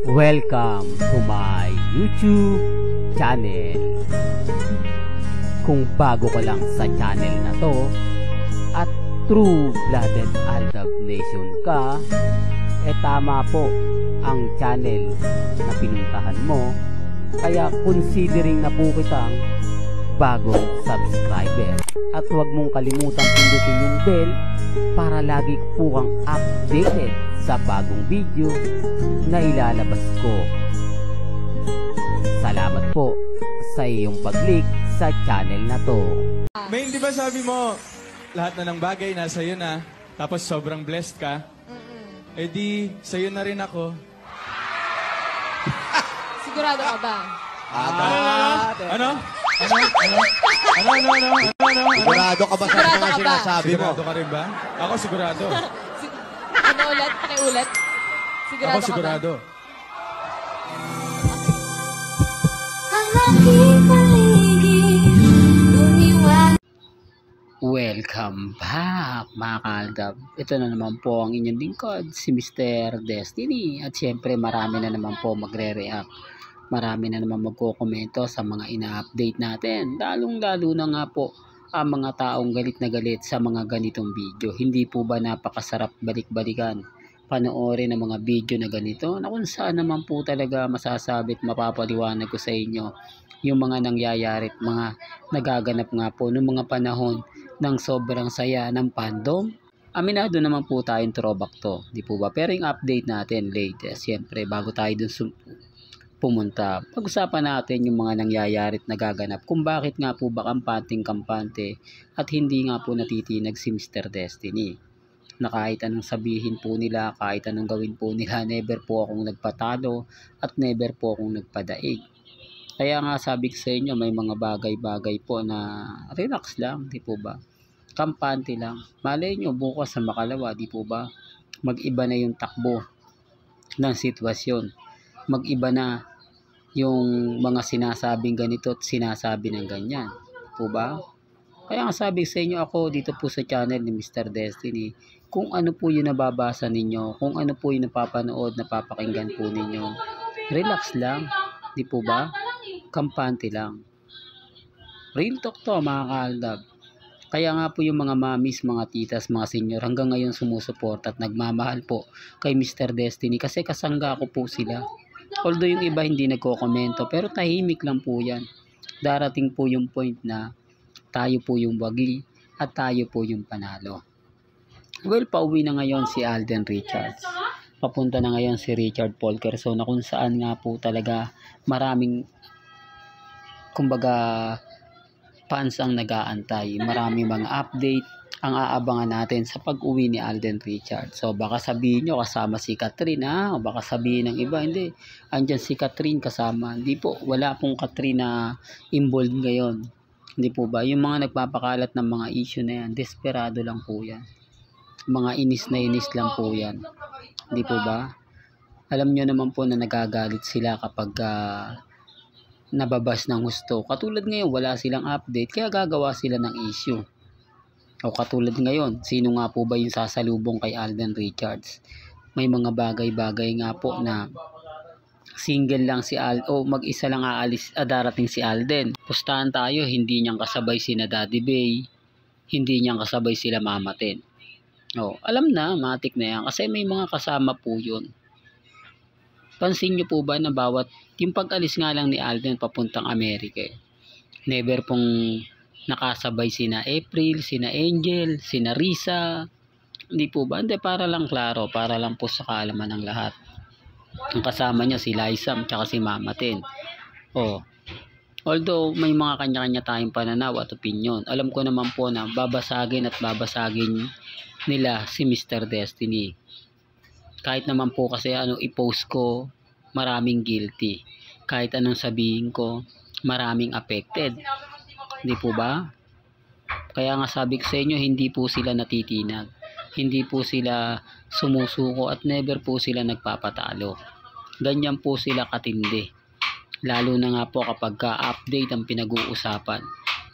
Welcome to my YouTube channel. Kung bago ka lang sa channel na to at true-blooded Aldab Nation ka, tama po ang channel na pinuntahan mo. Kaya considering na po kitang bagong subscriber. At huwag mong kalimutan pindutin yung bell para lagi po kang updated sa bagong video na ilalabas ko. Salamat po sa iyong pag-click sa channel na to. May hindi ba sabi mo, lahat na ng bagay nasa iyo na, tapos sobrang blessed ka? Eh di, sa'yo na rin ako. Sigurado ka ba? Ano? Sigurado ka ba sa Sigurado mga ka ba? sinasabi mo? Sigurado ka rin ba? Ako sigurado. Ano ulit? Pakiulit? Sigurado Ako ka sigurado. Welcome back mga kaaldab. Ito na naman po ang inyong lingkod, si Mr. Destiny. At syempre marami na naman po magre-react. Marami na naman magkokomento sa mga ina-update natin. Lalong-lalo na nga po ang mga taong galit na galit sa mga ganitong video. Hindi po ba napakasarap balik-balikan? Panoorin ang mga video na ganito na kung saan naman po talaga masasabit, mapapaliwanag ko sa inyo yung mga nangyayari at mga nagaganap nga po noong mga panahon ng sobrang saya ng fandom. Aminado naman po tayong throwback to, di po ba? Pero yung update natin latest, siyempre bago tayo dun pumunta, pag-usapan natin yung mga nangyayari at nagaganap kung bakit nga po ba kampante at hindi nga po natitinag si Mr. Destiny. Na kahit anong sabihin po nila, kahit anong gawin po nila, never po akong nagpatalo at never po akong nagpadaig. Kaya nga sabi ko sa inyo, may mga bagay-bagay po na relax lang, di po ba? Kampante lang. Malay nyo, bukas sa makalawa, di po ba? Mag-iba na yung takbo ng sitwasyon. Mag-iba na yung mga sinasabing ganito at sinasabi ng ganyan. Di po ba? Kaya nga sabi sa inyo, ako dito po sa channel ni Mr. Destiny, kung ano po yung nababasa ninyo, kung ano po yung napapanood, napapakinggan po ninyo, relax lang, di po ba? Kampante lang. Real talk to mga kaaldab. Kaya nga po yung mga mamis, mga titas, mga senior hanggang ngayon sumusuport at nagmamahal po kay Mr. Destiny kasi kasangga ko po sila. Although yung iba hindi nagko-komento pero tahimik lang po yan. Darating po yung point na tayo po yung wagi at tayo po yung panalo. Well, pauwi na ngayon si Alden Richards. Papunta na ngayon si Richard Polker. So na kung saan nga po talaga maraming kumbaga fans ang nag-aantay. Maraming mga update ang aabangan natin sa pag-uwi ni Alden Richards. So baka sabihin nyo kasama si Catherine ha? O baka sabihin ng iba, hindi. Andyan si Catherine kasama. Hindi po, wala pong Catherine na involved ngayon. Hindi po ba? Yung mga nagpapakalat ng mga issue na yan, desperado lang po yan. Mga inis na inis lang po yan. Hindi po ba? Alam nyo naman po na nagagalit sila kapag nababas ng gusto. Katulad ngayon, wala silang update, kaya gagawa sila ng issue. O katulad ngayon, sino nga po ba yung sasalubong kay Alden Richards? May mga bagay-bagay nga po na single lang si Alden o mag-isa lang darating si Alden. Pustahan tayo, hindi niyang kasabay sina Daddy Bay, hindi niyang kasabay sila Mama Ten. O, alam na, matik na yan kasi may mga kasama po yun. Pansin niyo po ba na bawat yung pag-alis nga lang ni Alden papuntang Amerika, never pong nakasabay sina April, sina Angel, sina Risa. Hindi po ba? Hindi, para lang klaro, para lang po sa kaalaman ng lahat. Ang kasama niya si Liza at si Mama Ten. Oh. Although may mga kanya-kanya tayong pananaw at opinion, alam ko naman po na babasagin nila si Mr. Destiny. Kahit naman po kasi i-post ko, maraming guilty. Kahit anong sabihin ko, maraming affected. Hindi po ba? Kaya nga sabi ko sa inyo, hindi po sila natitinag. Hindi po sila sumusuko at never po sila nagpapatalo. Ganyan po sila katindi. Lalo na nga po kapag ka-update ang pinag-uusapan.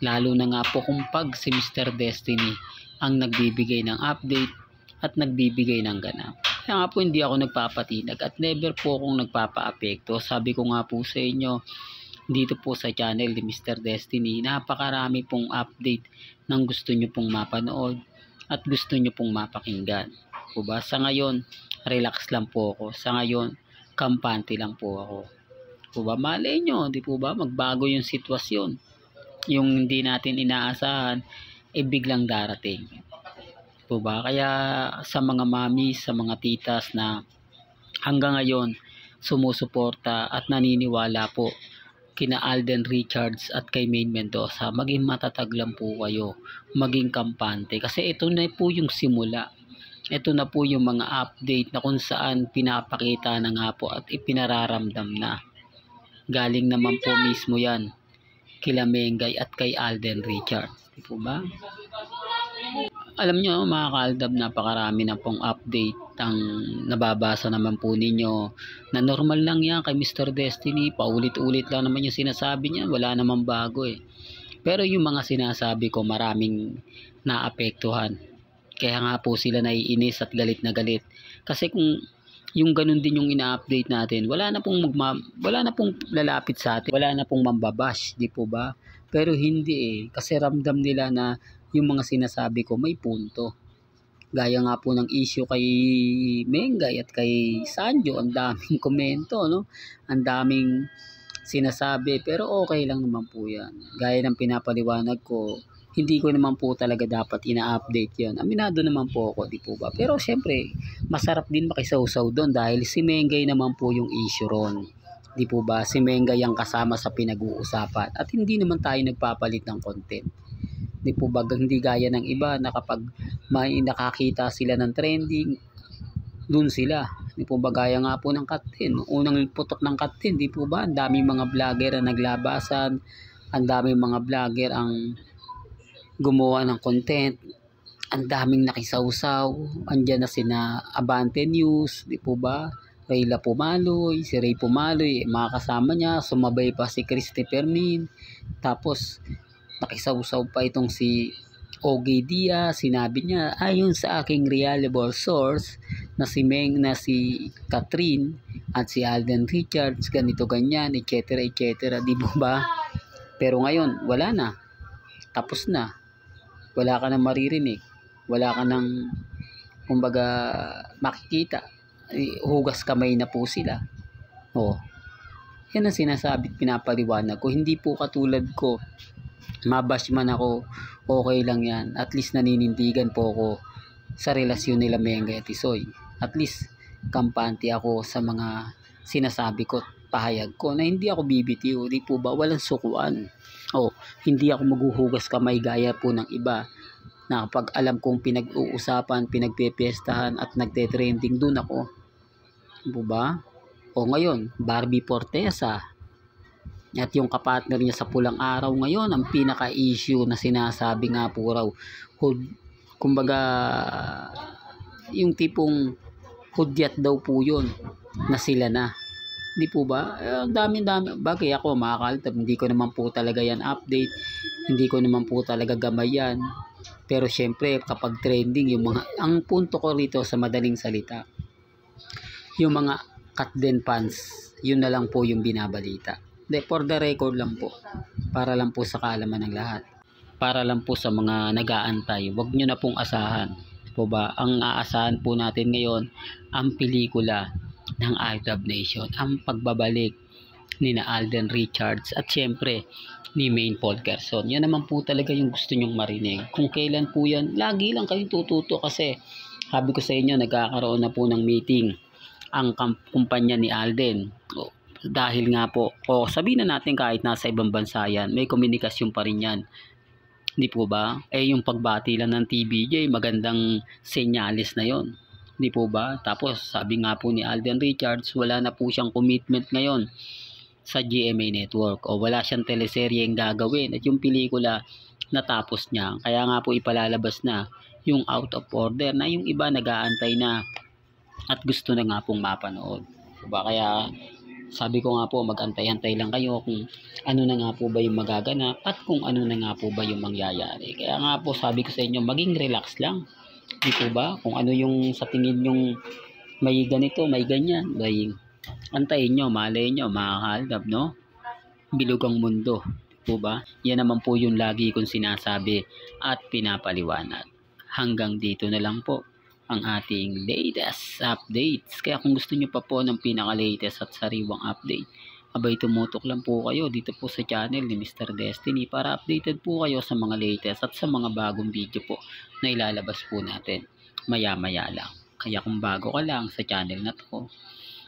Lalo na nga po kung pag si Mr. Destiny ang nagbibigay ng update at nagbibigay ng ganap. Kaya nga po hindi ako nagpapatinag at never po akong nagpapaapekto. Sabi ko nga po sa inyo, dito po sa channel ni Mr. Destiny, napakarami pong update ng gusto nyo pong mapanood at gusto nyo pong mapakinggan. Diba? Sa ngayon, relax lang po ako. Sa ngayon, kampante lang po ako. Diba? Malay nyo, di po ba? Magbago yung sitwasyon. Yung hindi natin inaasahan, biglang darating. Diba? Kaya sa mga mami, sa mga titas na hanggang ngayon sumusuporta at naniniwala po kina Alden Richards at kay Maine Mendoza, maging matatag lang po kayo, maging kampante. Kasi ito na po yung simula. Ito na po yung mga update na kung saan pinapakita na nga po at ipinararamdam na. Galing naman po mismo yan kila Mengay at kay Alden Richards. Di po ba? Alam nyo mga kaaldab, napakarami na pong update ang nababasa naman po ninyo na normal lang yan kay Mr. Destiny, paulit-ulit lang naman yung sinasabi niya, wala namang bago pero yung mga sinasabi ko maraming naapektuhan, kaya nga po sila naiinis at galit na galit kasi kung yung ganun din yung ina-update natin, wala na pong lalapit sa atin, wala na pong mambabash, di po ba? Pero hindi kasi ramdam nila na yung mga sinasabi ko may punto. Gaya nga po ng issue kay Mengay at kay Sanjo, ang daming komento, no? Ang daming sinasabi, pero okay lang naman po yan. Gaya ng pinapaliwanag ko, hindi ko naman po talaga dapat ina-update yan. Aminado naman po ako, di po ba? Pero syempre, masarap din makisawsaw doon dahil si Mengay naman po yung issue ron. Di po ba? Si Mengay ang kasama sa pinag-uusapan at hindi naman tayo nagpapalit ng content. Di po ba, hindi gaya ng iba na kapag may nakakita sila ng trending, dun sila. Di po ba, gaya nga po ng Cut 10. Unang putok ng Cut 10, di po ba? Ang daming mga vlogger ang naglabasan, ang daming mga vlogger ang gumawa ng content, ang daming nakisawsaw, andyan na sina Abante News, di po ba? Rayla Pumaloy, si Ray Pumaloy, mga kasama niya, sumabay pa si Christopher Min, tapos nakisawsaw pa itong si Ogie Diaz, sinabi niya ayon sa aking reliable source na si Catherine at si Alden Richards ganito ganyan etc etc, di ba? Pero ngayon wala na, tapos na, wala ka nang maririnig, wala ka nang kumbaga makikita, hugas kamay na po sila. Yan ang sinasabi, pinapaliwanag ko, hindi po katulad ko mabash man ako, okay lang yan. At least naninindigan po ako sa relasyon nila Mengay at Isoy. At least kampante ako sa mga sinasabi ko, pahayag ko na hindi ako bibitiw, di po ba? Walang sukuan. Hindi ako maghuhugas kamay gaya po ng iba na kapag alam kong pinag-uusapan, pinagpepiestahan at nagte-trending, dun ako. Di po ba? Ngayon, Barbie Fortesa at yung kapatner niya sa Pulang Araw ngayon, ang pinaka-issue na sinasabi nga po raw, kumbaga, yung tipong hudyat daw po yun, na sila na. Di po ba? Ang dami-dami. Bagay ako, mga kaaldab, hindi ko naman po talaga yan update, hindi ko naman po talaga gamay yan. Pero syempre, kapag trending, ang punto ko rito sa madaling salita, yung mga cut den fans, yun na lang po yung binabalita. For the record lang po, para lang po sa kaalaman ng lahat, para lang po sa mga nag-aantay, wag nyo na pong asahan po ba? Ang aasahan po natin ngayon ang pelikula ng Aldab Nation, ang pagbabalik ni na Alden Richards at syempre ni Maine Paul Gerson. Yan naman po talaga yung gusto nyong marinig. Kung kailan po yan, lagi lang kayong tututo kasi sabi ko sa inyo, nagkakaroon na po ng meeting ang kumpanya ni Alden. Dahil nga po, sabihin na natin kahit nasa ibang bansa yan, may komunikasyon pa rin yan. Di po ba? Yung pagbati lang ng TVJ, magandang senyalis na yon. Di po ba? Tapos, sabi nga po ni Alden Richards, wala na po siyang commitment ngayon sa GMA Network. Wala siyang teleseryeng gagawin. At yung pelikula, natapos niya. Kaya nga po ipalalabas na yung Out of Order na yung iba nag-aantay na at gusto na nga pong mapanood. Diba? Kaya sabi ko nga po, mag-antay-antay lang kayo kung ano na nga po ba yung magaganap at kung ano na nga po ba yung mangyayari. Kaya nga po sabi ko sa inyo, maging relax lang. Di po ba? Kung ano yung sa tingin yung may ganito, may ganyan, may antayin nyo, malay nyo, mga kaaldab, no? Bilog ang mundo, po ba? Yan naman po yung lagi kong sinasabi at pinapaliwanag. Hanggang dito na lang po ang ating latest updates. Kaya kung gusto nyo pa po ng pinaka-latest at sariwang update, abay tumutok lang po kayo dito po sa channel ni Mr. Destiny para updated po kayo sa mga latest at sa mga bagong video po na ilalabas po natin maya-maya lang. Kaya kung bago ka lang sa channel na to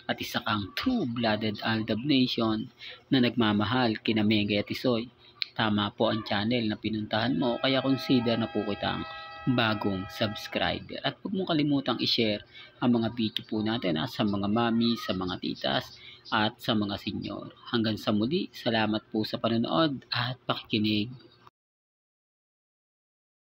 at isa kang true-blooded Aldab Nation na nagmamahal kina Mengay at Isoy, tama po ang channel na pinuntahan mo, kaya consider na po kitang bagong subscriber. At huwag mong kalimutang i-share ang mga video po natin sa mga mami, sa mga titas at sa mga senyor. Hanggang sa muli, salamat po sa panonood at pakikinig.